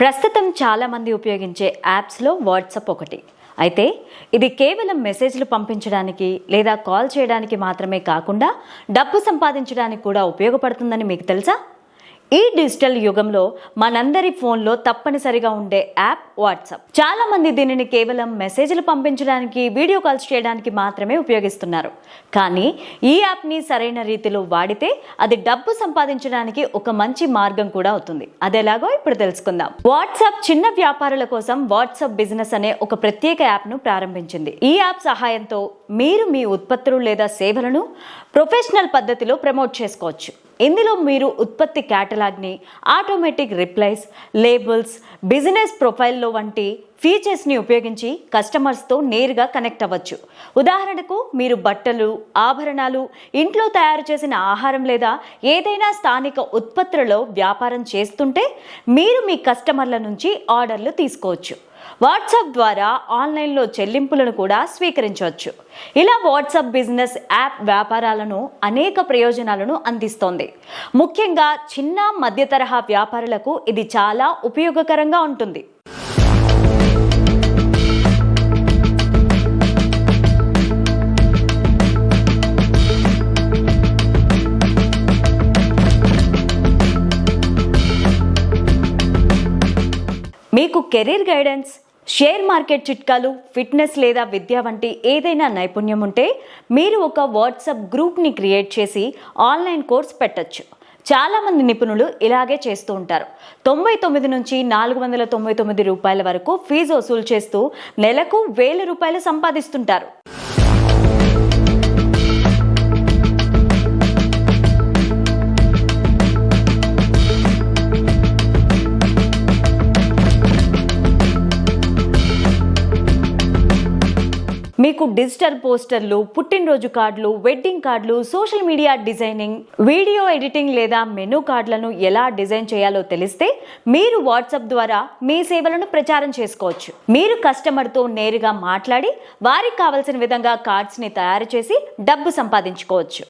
ప్రస్తుతం చాలామంది ఉపయోగించే యాప్స్లో వాట్సాప్ ఒకటి. అయితే ఇది కేవలం మెసేజ్లు పంపించడానికి లేదా కాల్ చేయడానికి మాత్రమే కాకుండా డబ్బు సంపాదించడానికి కూడా ఉపయోగపడుతుందని మీకు తెలుసా? ఈ డిజిటల్ యుగంలో మనందరి ఫోన్లో తప్పనిసరిగా ఉండే యాప్ వాట్సాప్. చాలా మంది దీనిని కేవలం మెసేజ్లు పంపించడానికి, వీడియో కాల్స్ చేయడానికి మాత్రమే ఉపయోగిస్తున్నారు. కానీ ఈ యాప్ని సరైన రీతిలో వాడితే అది డబ్బు సంపాదించడానికి ఒక మంచి మార్గం కూడా అవుతుంది. అదేలాగో ఇప్పుడు తెలుసుకుందాం. వాట్సాప్ చిన్న వ్యాపారుల కోసం వాట్సాప్ బిజినెస్ అనే ఒక ప్రత్యేక యాప్ను ప్రారంభించింది. ఈ యాప్ సహాయంతో మీరు మీ ఉత్పత్తులు లేదా సేవలను ప్రొఫెషనల్ పద్ధతిలో ప్రమోట్ చేసుకోవచ్చు. ఇందులో మీరు ఉత్పత్తి క్యాటలాగ్ని, ఆటోమేటిక్ రిప్లైస్, లేబుల్స్, బిజినెస్ ప్రొఫైల్లో వంటి ఫీచర్స్ని ఉపయోగించి కస్టమర్స్తో నేరుగా కనెక్ట్ అవ్వచ్చు. ఉదాహరణకు మీరు బట్టలు, ఆభరణాలు, ఇంట్లో తయారు చేసిన ఆహారం లేదా ఏదైనా స్థానిక ఉత్పత్తులలో వ్యాపారం చేస్తుంటే మీరు మీ కస్టమర్ల నుంచి ఆర్డర్లు తీసుకోవచ్చు. వాట్సాప్ ద్వారా ఆన్లైన్లో చెల్లింపులను కూడా స్వీకరించవచ్చు. ఇలా వాట్సాప్ బిజినెస్ యాప్ వ్యాపారాలను అనేక ప్రయోజనాలను అందిస్తోంది. ముఖ్యంగా చిన్న మధ్య తరహా వ్యాపారులకు ఇది చాలా ఉపయోగకరంగా ఉంటుంది. మీకు కెరీర్ గైడెన్స్, షేర్ మార్కెట్ చిట్కాలు, ఫిట్నెస్ లేదా విద్య వంటి ఏదైనా నైపుణ్యం ఉంటే మీరు ఒక వాట్సాప్ గ్రూప్ని క్రియేట్ చేసి ఆన్లైన్ కోర్స్ పెట్టచ్చు. చాలామంది నిపుణులు ఇలాగే చేస్తూ ఉంటారు. 99 నుంచి 499 రూపాయల వరకు ఫీజు వసూలు చేస్తూ నెలకు 1000 రూపాయలు సంపాదిస్తుంటారు. మీకు డిజిటల్ పోస్టర్లు, పుట్టినరోజు కార్డులు, వెడ్డింగ్ కార్డులు, social media designing, video editing లేదా మెనూ కార్డులను ఎలా డిజైన్ చేయాలో తెలిస్తే మీరు వాట్సాప్ ద్వారా మీ సేవలను ప్రచారం చేసుకోవచ్చు. మీరు కస్టమర్తో నేరుగా మాట్లాడి వారికి కావలసిన విధంగా కార్డ్స్ని తయారు చేసి డబ్బు సంపాదించుకోవచ్చు.